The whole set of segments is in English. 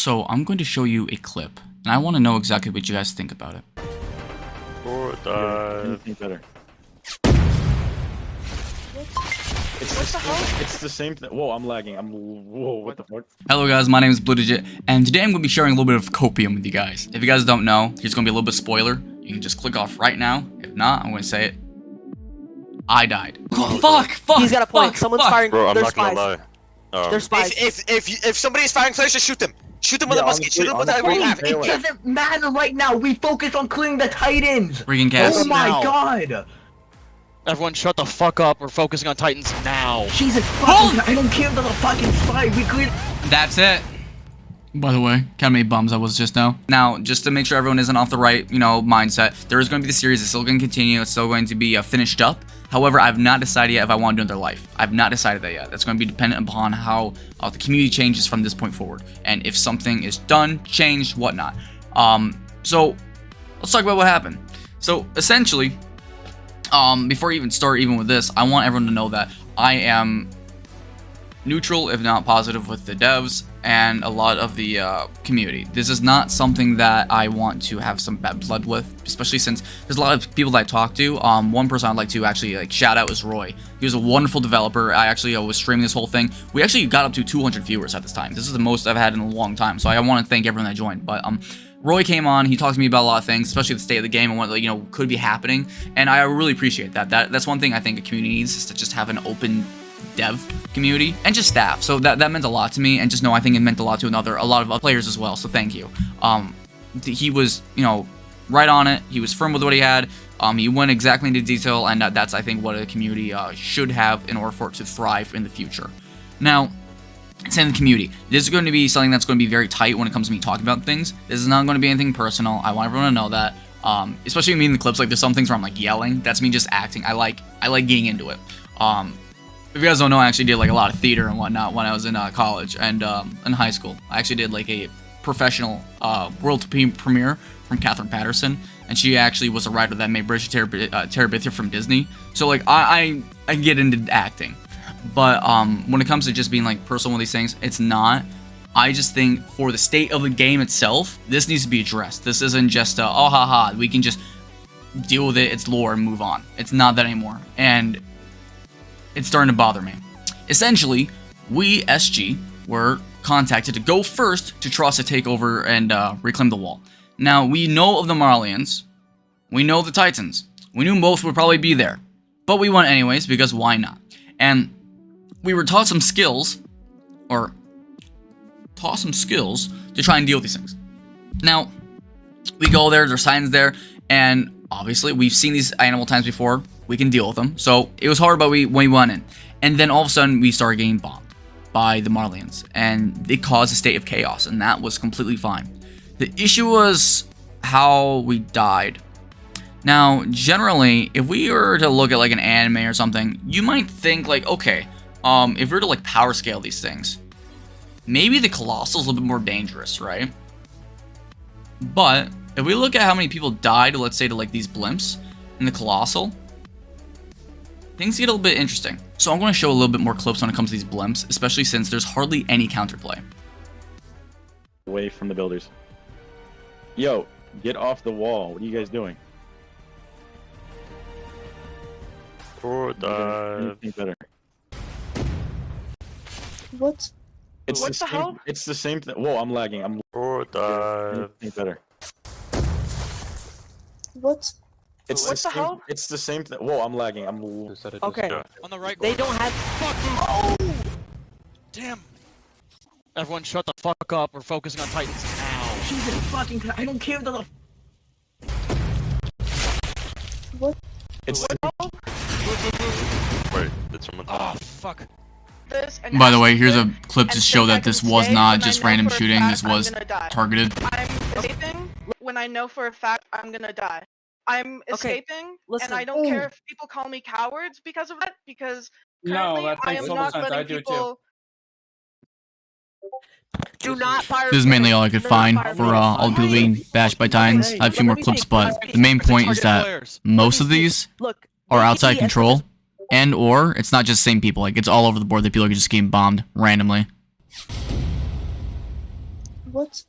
So I'm going to show you a clip, and I want to know exactly what you guys think about it. Anything better. It's the same thing. Whoa, I'm lagging. Whoa, what the fuck? Hello guys, my name is Birdcage, and today I'm going to be sharing a little bit of copium with you guys. If you guys don't know, here's going to be a little bit of spoiler. You can just click off right now. If not, I'm going to say it. I died. Oh, fuck! He's got a point. Someone's firing. Bro, I'm They're not spies. gonna lie. They're spies. If somebody's firing flares, just shoot them. Shoot them with a musket. Shoot them with a honestly, rifle. It doesn't matter right now. We focus on clearing the Titans. Freaking cast. Oh my Now. god. Everyone shut the fuck up. We're focusing on Titans now. Jesus fucking I don't care about the fucking spy. We cleared. That's it. By the way, kind of many bums I was just now. Now, just to make sure everyone isn't off the right, mindset, there is going to be the series. It's still going to continue. It's still going to be finished up. However, I've not decided yet if I want to do another life. I've not decided that yet. That's going to be dependent upon how the community changes from this point forward, and if something is done, changed, whatnot. So let's talk about what happened. So essentially, before I even start with this, I want everyone to know that I am neutral, if not positive, with the devs and a lot of the community. This is not something that I want to have some bad blood with, especially since there's a lot of people that I talk to. One person I'd like to actually shout out is Roy. He was a wonderful developer. I actually was streaming this whole thing. We actually got up to 200 viewers at this time. This is the most I've had in a long time, so I want to thank everyone that joined. But Roy came on. He talked to me about a lot of things, especially the state of the game and what could be happening, and I really appreciate that. That's one thing I think a community needs, is to just have an open dev community and just staff. So that meant a lot to me, and just know I think it meant a lot to a lot of players as well. So thank you. He was right on it. He was firm with what he had. He went exactly into detail, and that's I think what a community should have in order for it to thrive in the future. Now, saying the community, this is going to be something that's going to be very tight when it comes to me talking about things. This is not going to be anything personal. I want everyone to know that. Especially me in the clips, there's some things where I'm yelling. That's me just acting. I like getting into it. If you guys don't know, I actually did a lot of theater and whatnot when I was in college and in high school. I actually did a professional world premiere from Catherine Patterson, and she actually was a writer that made Bridge to Terabithia from Disney. So I get into acting, but when it comes to just being personal with these things, it's not. I just think for the state of the game itself, this needs to be addressed. This isn't just oh haha, we can just deal with it. It's lore and move on. It's not that anymore, and it's starting to bother me. Essentially, we, SG, were contacted to go first to try to take over and reclaim the wall. Now, we know of the Marlians. We know the Titans. We knew both would probably be there. But we went anyways, because why not? And we were taught some skills, to try and deal with these things. Now, we go there, there's signs there, and obviously, we've seen these animal times before. We can deal with them. So it was hard, but we went in. And then all of a sudden, we started getting bombed by the Marlians, and it caused a state of chaos, and that was completely fine. The issue was how we died. Now, generally, if we were to look at an anime or something, you might think okay, if we were to power scale these things, maybe the Colossal is a little bit more dangerous, right? But if we look at how many people died, let's say to these Blimps in the Colossal, things get a little bit interesting. So I'm going to show a little bit more clips when it comes to these Blimps, especially since there's hardly any counterplay. Away from the builders. Yo, get off the wall. What are you guys doing? Anything better. What? What the hell? It's the same thing. Whoa, I'm lagging. Anything better. What? What the hell? It's the same thing. Whoa, I'm lagging. Okay. On the right. They don't have. Oh! Damn. Everyone shut the fuck up. We're focusing on Titans now. Jesus fucking I don't care about the. What? Wait, did someone? Oh, fuck. By the way, here's a clip to show that this was not just random shooting. This was targeted. I'm escaping when I know for a fact I'm gonna die. I'm escaping, listen. and I don't care if people call me cowards because of that, because currently I am not letting people... Do not fire. This is mainly all I could find for all the people being bashed by Titans. I have a few more clips, but the main point is that most of these are outside control, and or it's not just the same people. It's all over the board that people are just getting bombed randomly. What?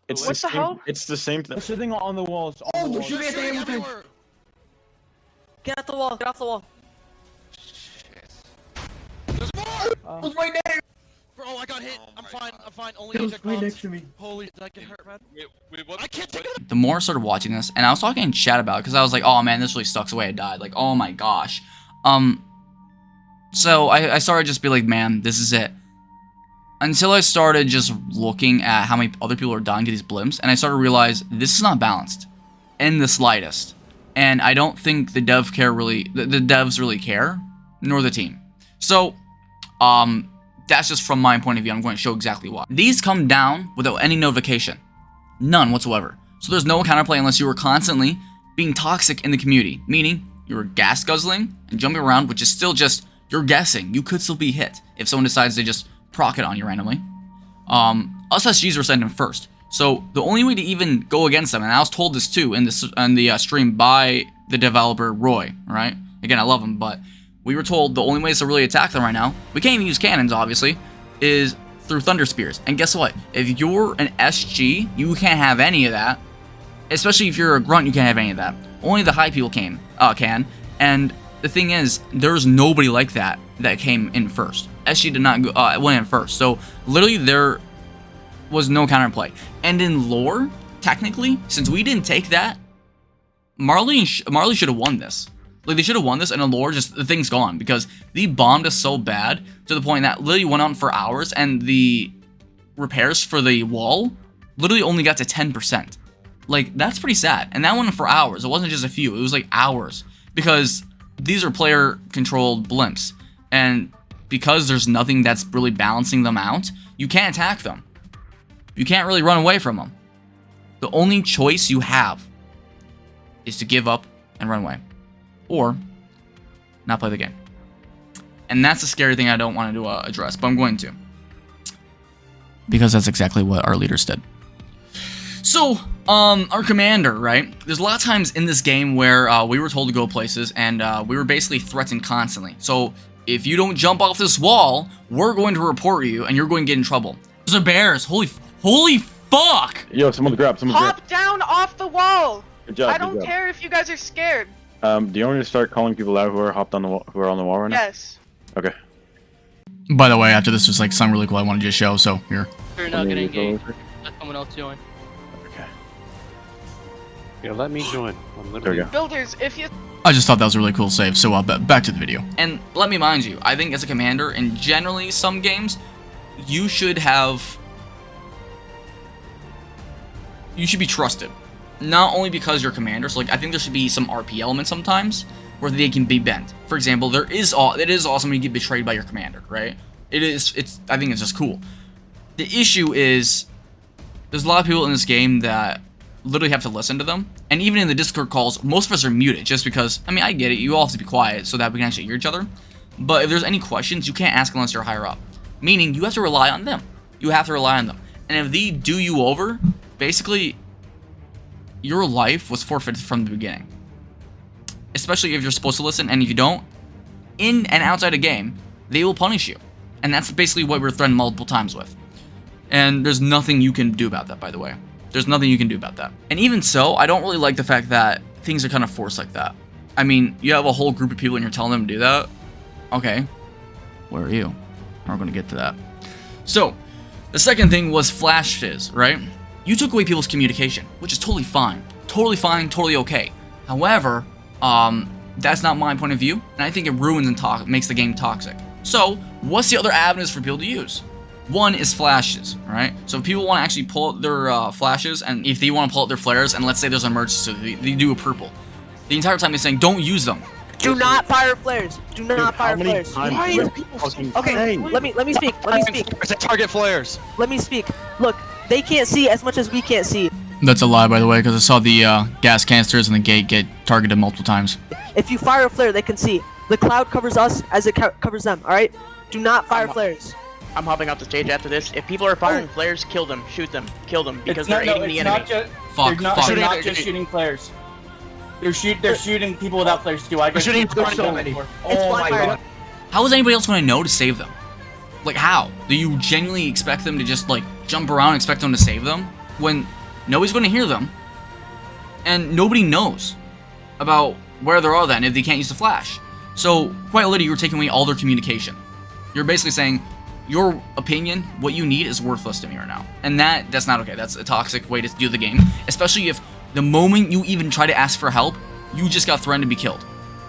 It's What the the same. hell? It's the same thing. They're shooting on the walls. Oh, they're shooting at the Shooting ambulance. everywhere. Get off the wall. Get off the wall. There's more! It was right there. Bro, I got hit. Oh I'm my fine. God. I'm fine. Only It was inject right bombs. next to me. Holy, did I get hurt, man? Wait, what? I can't take it. The more I started watching this, and I was talking in chat about it, because I was like, oh man, this really sucks the way I died. Like, oh my gosh. So I started just be like, man, this is it. Until I started just looking at how many other people are dying to these blimps, and I started to realize this is not balanced in the slightest. And I don't think the devs really care, nor the team. So, that's just from my point of view. I'm going to show exactly why. These come down without any notification. None whatsoever. So there's no counterplay unless you were constantly being toxic in the community. Meaning, you were gas guzzling and jumping around, which is still just, you're guessing. You could still be hit if someone decides to just proc it on you randomly. Us SGs were sent in first. So the only way to even go against them, and I was told this too in the stream by the developer Roy, right? Again, I love him, but we were told the only ways to really attack them right now, we can't even use cannons, obviously, is through thunder spears. And guess what? If you're an SG, you can't have any of that. Especially if you're a grunt, you can't have any of that. Only the high people can. And the thing is, there's nobody like that came in first. SG did not go, went in first. So literally there was no counterplay. And in lore, technically, since we didn't take that, Marley should have won this. Like, they should have won this, and in lore, just the thing's gone, because they bombed us so bad to the point that literally went on for hours, and the repairs for the wall literally only got to 10%. Like, that's pretty sad. And that went on for hours. It wasn't just a few. It was like hours, because these are player-controlled blimps, and because there's nothing that's really balancing them out, you can't attack them. You can't really run away from them. The only choice you have is to give up and run away. Or not play the game. And that's the scary thing I don't want to address, but I'm going to. Because that's exactly what our leaders did. So, our commander, right? There's a lot of times in this game where we were told to go places, and we were basically threatened constantly. So, if you don't jump off this wall, we're going to report you, and you're going to get in trouble. Those are bears. Holy fuck! Yo, someone grab. Hop down off the wall. Good job. I don't care if you guys are scared. Do you want me to start calling people out who are hopped on the wall, who are on the wall right now? Yes. Okay. By the way, after this was like something really cool I wanted to just show, so here. You're not getting engaged. Let someone else join. Okay. Yeah, let me join. There we go. Builders, if you I just thought that was a really cool save, so back to the video. And let me mind you, I think as a commander, and generally some games, you should be trusted. Not only because you're commander, so like I think there should be some RP elements sometimes where they can be bent. For example, it is awesome when you get betrayed by your commander, right? I think it's just cool. The issue is there's a lot of people in this game that literally have to listen to them. And even in the Discord calls, most of us are muted just because, I mean, I get it, you all have to be quiet so that we can actually hear each other. But if there's any questions, you can't ask unless you're higher up. Meaning, you have to rely on them. You have to rely on them. And if they do you over, basically, your life was forfeited from the beginning. Especially if you're supposed to listen, and if you don't, in and outside a game, they will punish you. And that's basically what we're threatened multiple times with. And there's nothing you can do about that, by the way. There's nothing you can do about that. And even so, I don't really like the fact that things are kind of forced like that. I mean, you have a whole group of people and you're telling them to do that? Okay. Where are you? We're going to get to that. So, the second thing was Flash Fizz, right? You took away people's communication, which is totally fine. Totally fine, totally okay. However, that's not my point of view, and I think it ruins and makes the game toxic. So, what's the other avenues for people to use? One is flashes, right? So if people want to actually pull out their flashes, and if they want to pull out their flares, and let's say there's an emergency, so they do a purple. The entire time they're saying, don't use them. Do not fire flares. Do not fire flares. Why are people Okay, let me speak. It's a target flares. Let me speak. Look, they can't see as much as we can't see. That's a lie, by the way, because I saw the gas canisters and the gate get targeted multiple times. If you fire a flare, they can see. The cloud covers us as it covers them, alright? Do not fire flares. I'm hopping off the stage after this. If people are firing flares, kill them, shoot them, kill them, because they're aiding the enemy. Fuck. They're not just shooting flares. They're shooting people without flares too. I just shooting so many. Oh my god. How is anybody else going to know to save them? Like, how? Do you genuinely expect them to just, like, jump around and expect them to save them? When nobody's going to hear them, and nobody knows about where they're all then if they can't use the flash. So, quite literally, you're taking away all their communication. You're basically saying, your opinion, what you need, is worthless to me right now. And that's not okay. That's a toxic way to do the game. Especially if the moment you even try to ask for help, you just got threatened to be killed.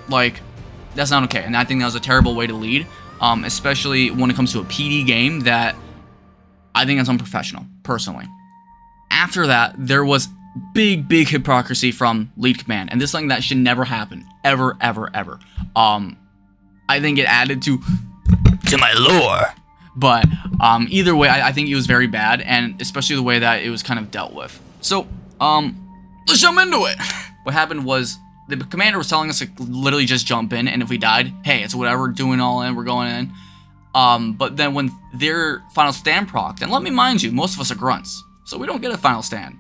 Like, that's not okay. And I think that was a terrible way to lead. Especially when it comes to a PD game that I think is unprofessional, personally. After that, there was big hypocrisy from lead command. And this is something that should never happen. Ever. I think it added to my lore. But either way, I think it was very bad, and especially the way that it was kind of dealt with. So, let's jump into it. What happened was, the commander was telling us to literally just jump in, and if we died, hey, it's whatever, doing all in, we're going in. But then when their final stand procced, and let me mind you, most of us are grunts, so we don't get a final stand.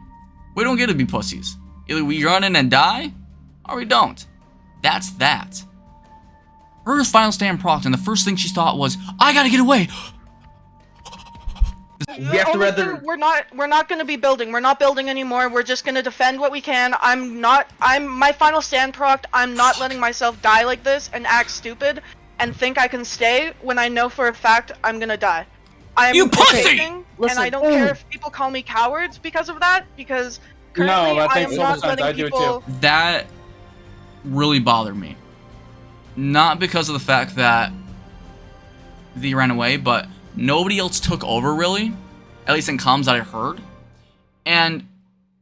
We don't get to be pussies. Either we run in and die, or we don't. That's that. Her final stand procced, and the first thing she thought was, I gotta get away! We have to rather. We're not gonna be building. We're not building anymore. We're just gonna defend what we can. My final stand procced. I'm not letting myself die like this and act stupid and think I can stay when I know for a fact I'm gonna die. You pussy! And I don't care if people call me cowards because of that, because currently I am not letting people... That really bothered me. Not because of the fact that they ran away, but nobody else took over, really. At least in comms that I heard. And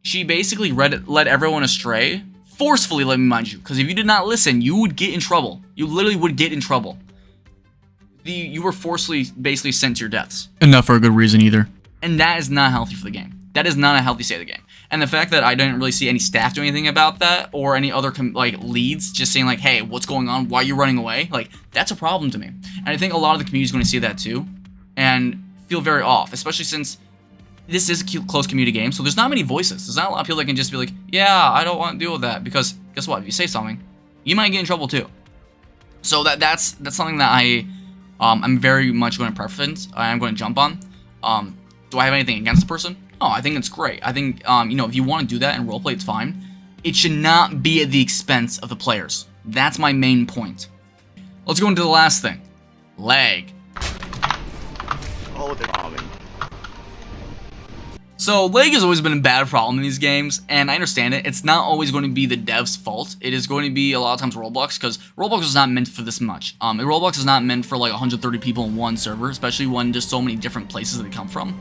she basically led everyone astray. Forcefully, let me mind you. Because if you did not listen, you would get in trouble. You literally would get in trouble. You were forcefully basically sent to your deaths. And not for a good reason either. And that is not healthy for the game. That is not a healthy state of the game. And the fact that I didn't really see any staff do anything about that, or any other leads just saying like, hey, what's going on? Why are you running away? Like, that's a problem to me. And I think a lot of the community is going to see that too. And feel very off, especially since this is a close community game, so there's not many voices. There's not a lot of people that can just be like, yeah, I don't want to deal with that, because guess what? If you say something, you might get in trouble too. So that's something that I'm very much going to preference. I'm going to jump on. Do I have anything against the person? No, I think it's great. I think you know, if you want to do that in roleplay, it's fine. It should not be at the expense of the players. That's my main point. Let's go into the last thing. Lag. Oh, they're bombing. So, lag has always been a bad problem in these games, and I understand it. It's not always going to be the devs' fault. It is going to be a lot of times Roblox, because Roblox is not meant for this much. Roblox is not meant for like 130 people in one server, especially when there's so many different places that they come from.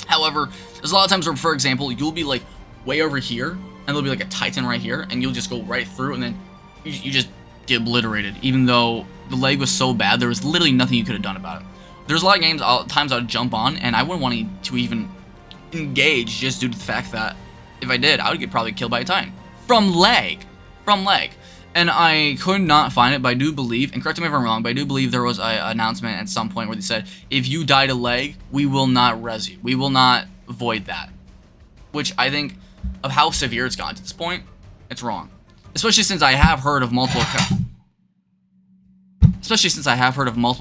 However, there's a lot of times where, for example, you'll be like way over here, and there'll be like a Titan right here, and you'll just go right through, and then you just get obliterated, even though the lag was so bad, there was literally nothing you could have done about it. There's a lot of times I would jump on, and I wouldn't want to even engage just due to the fact that if I did, I would get probably killed by a Titan. From lag. And I could not find it, but I do believe, and correct me if I'm wrong, but I do believe there was an announcement at some point where they said, if you die to lag, we will not res you. We will not void that. Which I think, of how severe it's gotten to this point, it's wrong. Especially since I have heard of multiple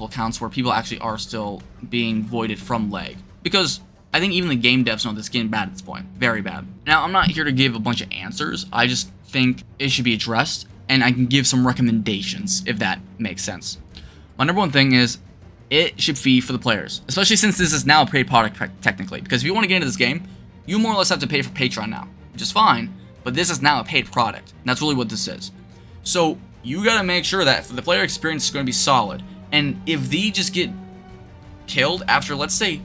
accounts where people actually are still being voided from lag. Because I think even the game devs know this is getting bad at this point. Very bad. Now, I'm not here to give a bunch of answers. I just think it should be addressed, and I can give some recommendations, if that makes sense. My number one thing is, it should be for the players. Especially since this is now a paid product, technically. Because if you want to get into this game, you more or less have to pay for Patreon now. Which is fine, but this is now a paid product. And that's really what this is. So, you gotta make sure that the player experience is going to be solid. And if they just get killed after, let's say,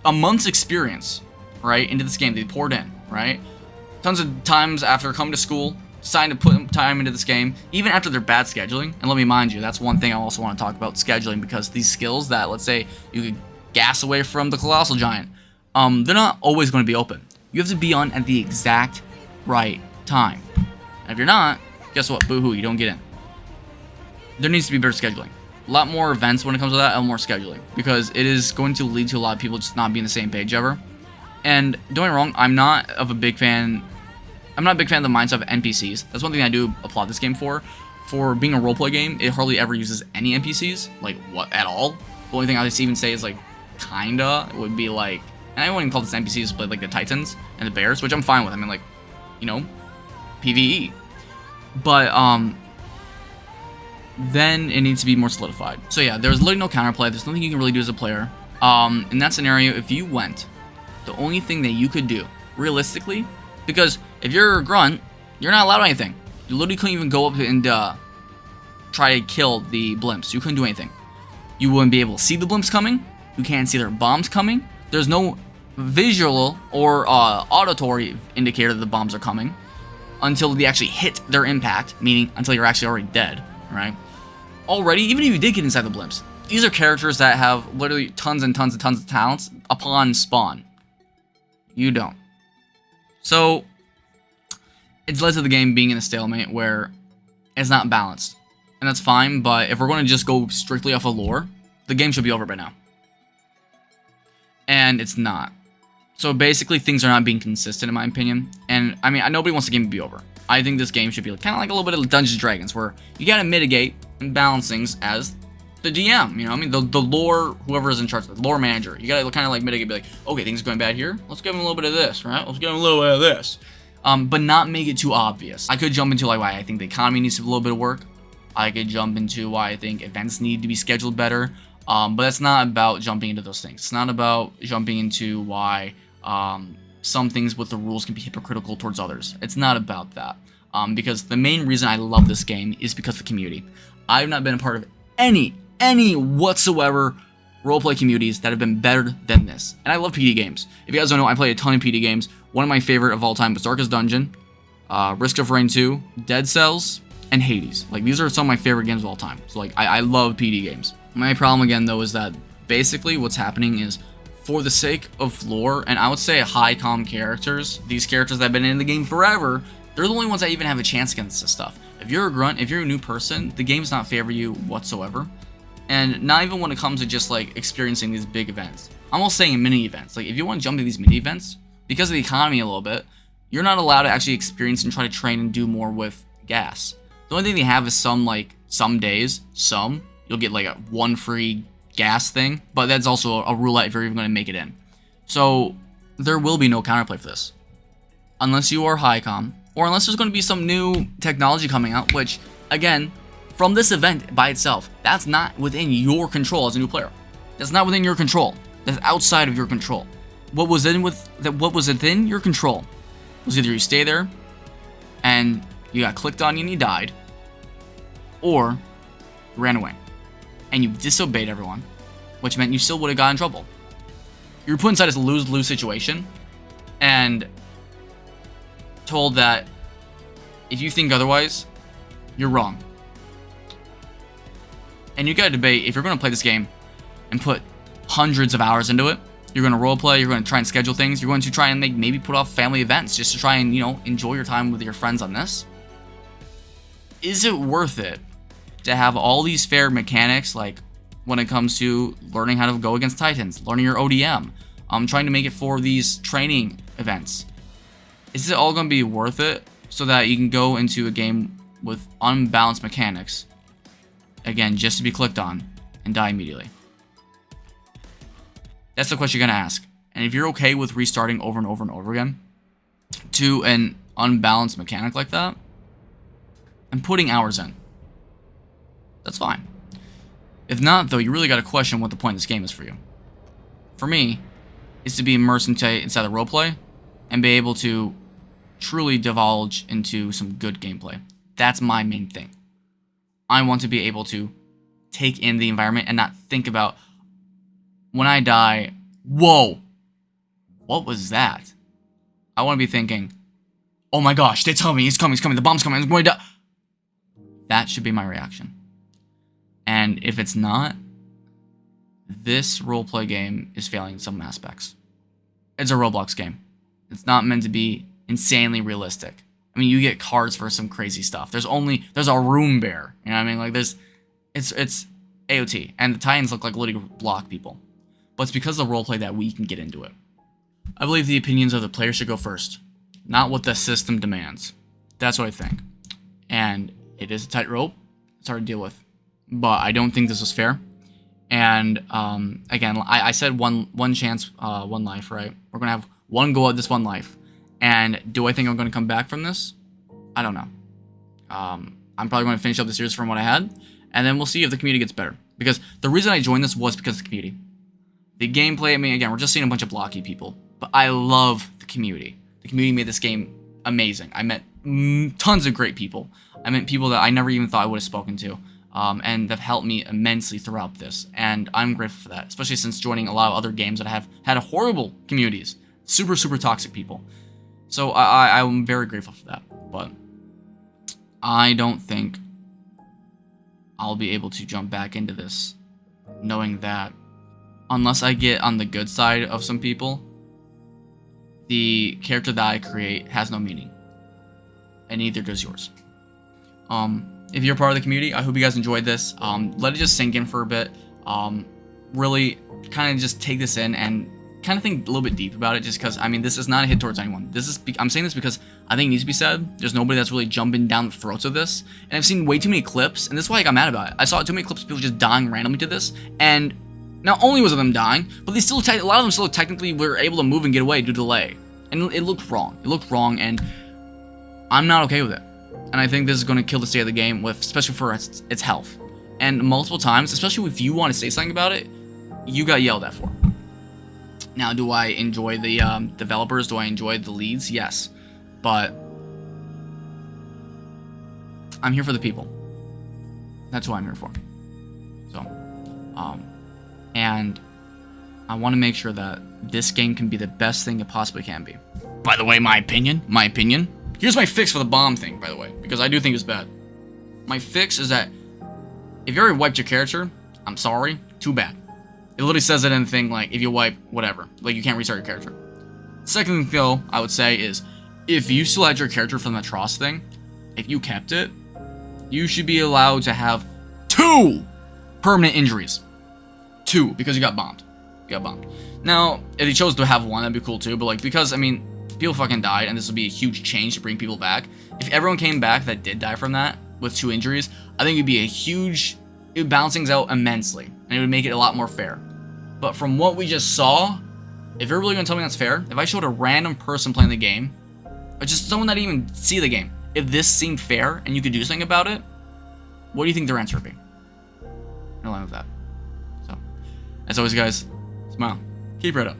a month's experience, right, into this game, they poured in, right? Tons of times after coming to school, deciding to put time into this game, even after their bad scheduling. And let me mind you, that's one thing I also want to talk about, scheduling, because these skills that, let's say, you could gas away from the Colossal Giant, they're not always going to be open. You have to be on at the exact right time. And if you're not, guess what? Boo-hoo, you don't get in. There needs to be better scheduling. A lot more events when it comes to that, and more scheduling, because it is going to lead to a lot of people just not being on the same page ever. And don't get me wrong, I'm not a big fan of the mindset of NPCs. That's one thing I do applaud this game for. For being a roleplay game, it hardly ever uses any NPCs, like what at all. The only thing I would even say is like kinda would be like, and I wouldn't even call this NPCs, but like the Titans and the Bears, which I'm fine with. I mean, like, you know, PvE. But then it needs to be more solidified. So yeah, there's literally no counterplay. There's nothing you can really do as a player. In that scenario, if you went, the only thing that you could do, realistically, because if you're a grunt, you're not allowed anything. You literally couldn't even go up and try to kill the Blimps. You couldn't do anything. You wouldn't be able to see the Blimps coming. You can't see their bombs coming. There's no visual or auditory indicator that the bombs are coming until they actually hit their impact, meaning until you're actually already dead, right? Already, even if you did get inside the Blimps, these are characters that have literally tons and tons and tons of talents upon spawn. You don't. So, it's led to the game being in a stalemate where it's not balanced. And that's fine, but if we're going to just go strictly off of lore, the game should be over by now. And it's not. So basically, things are not being consistent in my opinion. And I mean, nobody wants the game to be over. I think this game should be kind of like a little bit of Dungeons & Dragons, where you gotta mitigate and balance things as the DM, you know what I mean? The lore, whoever is in charge, the lore manager, you gotta kind of like mitigate, be like, okay, things are going bad here, let's give him a little bit of this, right? Let's give him a little bit of this. But not make it too obvious. I could jump into like why I think the economy needs a little bit of work. I could jump into why I think events need to be scheduled better. But that's not about jumping into those things. It's not about jumping into why some things with the rules can be hypocritical towards others. It's not about that. Because the main reason I love this game is because of the community. I've not been a part of any whatsoever roleplay communities that have been better than this. And I love PD games. If you guys don't know, I play a ton of PD games. One of my favorite of all time was Darkest Dungeon, Risk of Rain 2, Dead Cells, and Hades. Like, these are some of my favorite games of all time. So, like, I love PD games. My problem, again, though, is that basically what's happening is, for the sake of lore, and I would say high comm characters, these characters that have been in the game forever, they're the only ones that even have a chance against this stuff. If you're a grunt, if you're a new person, the game's not favor you whatsoever. And not even when it comes to just, like, experiencing these big events. I'm almost saying mini events. Like, if you want to jump into these mini events, because of the economy a little bit, you're not allowed to actually experience and try to train and do more with gas. The only thing they have is some days, you'll get like a one free gas thing, but that's also a roulette if you're even going to make it in. So there will be no counterplay for this. Unless you are high comm, or unless there's going to be some new technology coming out, which, again, from this event by itself, that's not within your control as a new player. That's not within your control. That's outside of your control. What was within your control was either you stay there and you got clicked on and you died, or you ran away and you disobeyed everyone, which meant you still would have got in trouble. You were put inside this lose-lose situation and told that if you think otherwise, you're wrong. And you gotta debate if you're gonna play this game and put hundreds of hours into it. You're going to roleplay, you're going to try and schedule things, you're going to try and maybe put off family events just to try and, you know, enjoy your time with your friends on this. Is it worth it to have all these fair mechanics, like when it comes to learning how to go against Titans, learning your ODM, trying to make it for these training events? Is it all going to be worth it so that you can go into a game with unbalanced mechanics, again, just to be clicked on and die immediately? That's the question you're going to ask. And if you're okay with restarting over and over and over again to an unbalanced mechanic like that and putting hours in, that's fine. If not, though, you really got to question what the point of this game is for you. For me, it's to be immersed inside the roleplay and be able to truly divulge into some good gameplay. That's my main thing. I want to be able to take in the environment and not think about, when I die, whoa, what was that? I want to be thinking, oh my gosh, they tell me it's coming, the bomb's coming, I'm going to die. That should be my reaction. And if it's not, this roleplay game is failing in some aspects. It's a Roblox game. It's not meant to be insanely realistic. I mean, you get cards for some crazy stuff. There's a room bear. You know what I mean? Like, it's AOT. And the Titans look like little block people. But it's because of the roleplay that we can get into it. I believe the opinions of the players should go first, not what the system demands. That's what I think. And it is a tightrope. It's hard to deal with. But I don't think this was fair. And again, I said one chance, one life, right? We're gonna have one go at this one life. And do I think I'm gonna come back from this? I don't know. I'm probably gonna finish up the series from what I had, and then we'll see if the community gets better. Because the reason I joined this was because of the community. The gameplay, I mean, again, we're just seeing a bunch of blocky people, but I love the community. The community made this game amazing. I met tons of great people. I met people that I never even thought I would have spoken to. And have helped me immensely throughout this, and I'm grateful for that, especially since joining a lot of other games that have had horrible communities, super toxic people. So I'm very grateful for that, but I don't think I'll be able to jump back into this knowing that unless I get on the good side of some people, the character that I create has no meaning, and neither does yours. If you're part of the community, I hope you guys enjoyed this. Let it just sink in for a bit. Really kind of just take this in and kind of think a little bit deep about it, just because, I mean, this is not a hit towards anyone. I'm saying this because I think it needs to be said. There's nobody that's really jumping down the throats of this. And I've seen way too many clips, and this is why I got mad about it. I saw too many clips of people just dying randomly to this, and not only was it them dying, but they still, a lot of them still technically were able to move and get away due to delay. And it looked wrong. It looked wrong, and I'm not okay with it. And I think this is going to kill the state of the game, especially for its health. And multiple times, especially if you want to say something about it, you got yelled at for. Now, do I enjoy the developers? Do I enjoy the leads? Yes. But I'm here for the people. That's who I'm here for. So, and I want to make sure that this game can be the best thing it possibly can be. By the way, my opinion. Here's my fix for the bomb thing, by the way, because I do think it's bad. My fix is that if you already wiped your character, I'm sorry, too bad. It literally says it in the thing, like, if you wipe, whatever. Like, you can't restart your character. Second thing, though, I would say is, if you still had your character from the Proced thing, if you kept it, you should be allowed to have 2 permanent injuries. 2, because you got bombed. Now, if you chose to have 1, that'd be cool too, but, like, because, I mean, people fucking died, and this would be a huge change to bring people back. If everyone came back that did die from that with 2 injuries, I think it'd be it would balance things out immensely, and it would make it a lot more fair. But from what we just saw, if you're really gonna tell me that's fair, if I showed a random person playing the game, or just someone that didn't even see the game, if this seemed fair and you could do something about it, what do you think their answer would be? In line with that. So, as always, guys, smile, keep right up,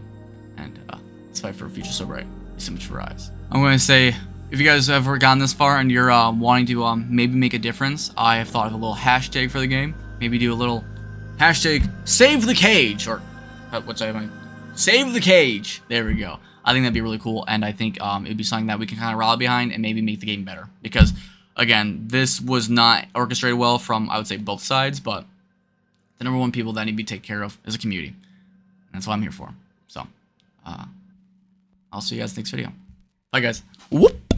and let's fight for a future so bright. So much for eyes. I'm going to say, if you guys have ever gotten this far and you're wanting to maybe make a difference, I have thought of a little hashtag for the game. Maybe do a little hashtag save the cage, or what's that? Save the cage. There we go. I think that'd be really cool, and I think it'd be something that we can kind of rally behind and maybe make the game better. Because again, this was not orchestrated well from, I would say, both sides, but the number one people that need to be taken care of is a community. And that's what I'm here for. So, I'll see you guys next video. Bye, guys. Whoop!